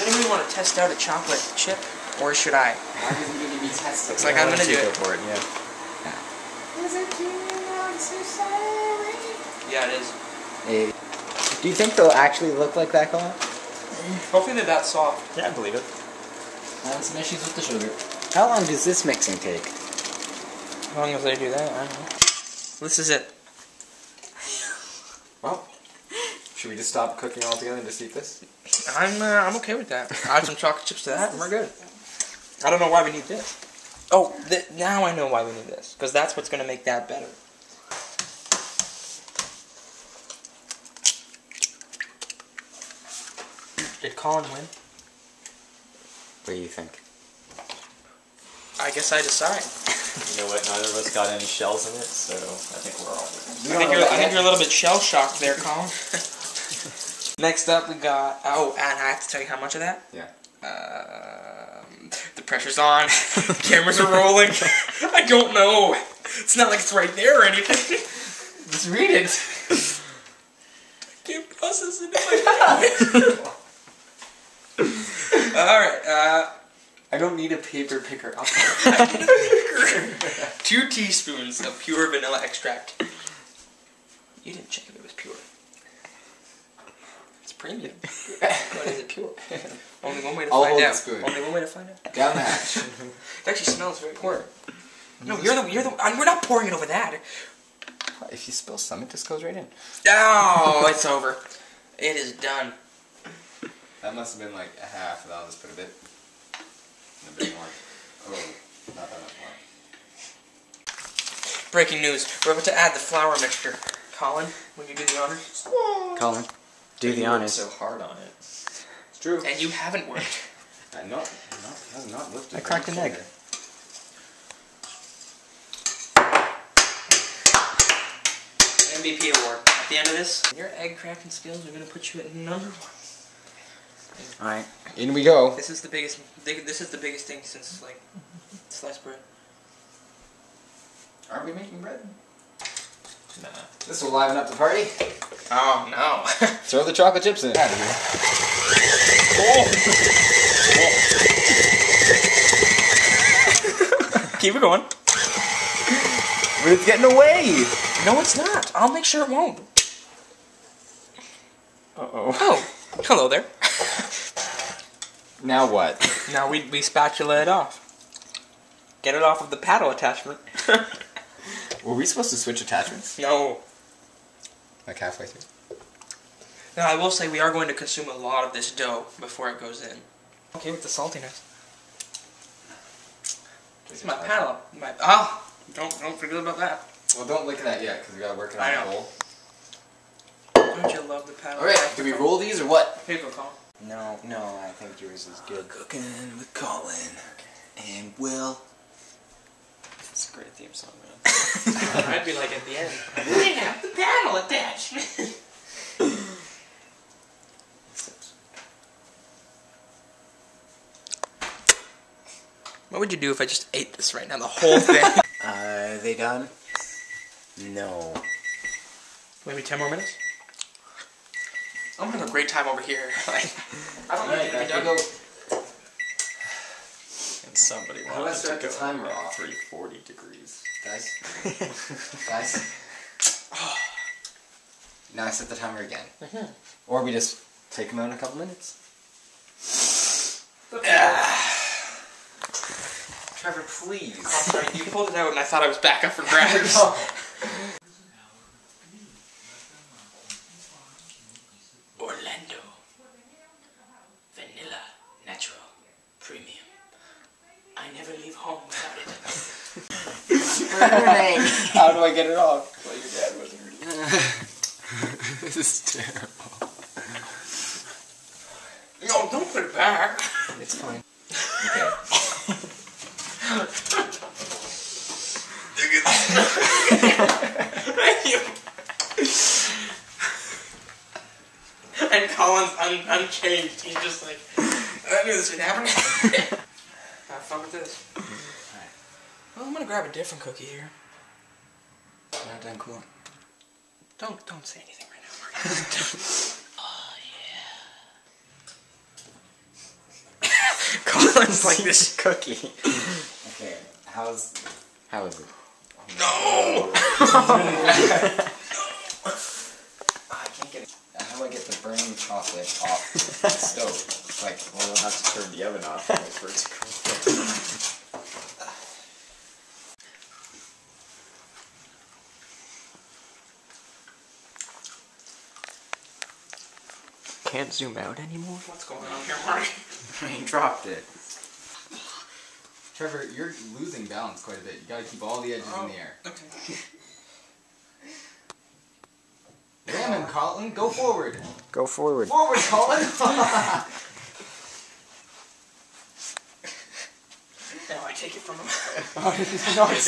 Does anybody want to test out a chocolate chip, or should I? Why does it need to be tested? Looks like I'm gonna do it. For it, yeah. Is it too necessary? Yeah, it is. Hey. Do you think they'll actually look like that, Colin? Hopefully they're that soft. Yeah, I believe it. Having some issues with the sugar. How long does this mixing take? As long as they do that, I don't know. This is it. Well, should we just stop cooking altogether and just eat this? I'm okay with that. Add some chocolate chips to that, and we're good. I don't know why we need this. Oh, now I know why we need this. Because that's what's going to make that better. Did Colin win? What do you think? I guess I decide. You know what? Neither of us got any shells in it, so I think we're all I think you're a little bit shell-shocked there, Colin. Next up, we got... Oh, and I have to tell you how much of that? Yeah. The pressure's on. Cameras are rolling. I don't know. It's not like it's right there or anything. Just read it. I can't process it in my head. Alright, I don't need a paper picker up. 2 teaspoons of pure vanilla extract. You didn't check if it was pure. It's premium. But is it pure? Only one way to find out. Spoon. Only one way to find out. Down the hatch. It actually smells very poor. No, you're the. We're not pouring it over that. If you spill some, it just goes right in. Oh, it's over. It is done. That must have been like a half, and I'll just put a bit more. Oh, not that much more. Breaking news. We're about to add the flour mixture. Colin, will you do the honors? Colin, do the honors. So hard on it. It's true. And you haven't worked. Has not lifted. I cracked an egg. MVP award. At the end of this, your egg cracking skills are going to put you at #1. Alright. In we go. This is the biggest. This is the biggest thing since like sliced bread. Are we making bread? Nah. This will liven up the party. Oh no! Throw the chocolate chips in. Out of here. Oh. Keep it going. But it's getting away. No, it's not. I'll make sure it won't. Uh-oh. Oh, hello there. Now what? Now we spatula it off. Get it off of the paddle attachment. Were we supposed to switch attachments? No. Like halfway through? Now I will say we are going to consume a lot of this dough before it goes in. Okay with the saltiness. It's my paddle. Don't forget about that. Well, don't look at that yet, because we gotta work it on the bowl. Don't you love the paddle? Alright, do we roll these or what? Here you go, Colin. No, I think yours is good. Cooking with Colin and Will. It's a great theme song, man. I'd be like at the end. We have the paddle attachment. What would you do if I just ate this right now, the whole thing? Are they done? No. Maybe 10 more minutes? I'm having a great time over here. Like, I don't need to be done. And somebody wanted to go timer at off? 340 degrees. Guys? Guys? Now I set the timer again. Or we just take them out in a couple minutes. Trevor, please. Oh, sorry, you pulled it out and I thought I was back up for grabs. Orlando. Vanilla. Natural. Premium. I never leave home without it. How do I get it off? Well, your dad wasn't ready. This is terrible. No, don't put it back. It's fine. Okay. And Colin's unchanged. He's just like, I knew this would happen. Have fun with this. Alright. Well, I'm gonna grab a different cookie here. Not done cool. Don't say anything right now. Oh It's like this cookie. Okay, how is it? No! I can't get it. How do I get the burning chocolate off the stove? Like, well, I'll have to turn the oven off for it to cool. Can't zoom out anymore? What's going on here, Mark? He dropped it. Trevor, you're losing balance quite a bit. You gotta keep all the edges in the air. Okay. Ram him, Colin. Go forward. Go forward. Forward, Colin. Now I take it from him. No, it's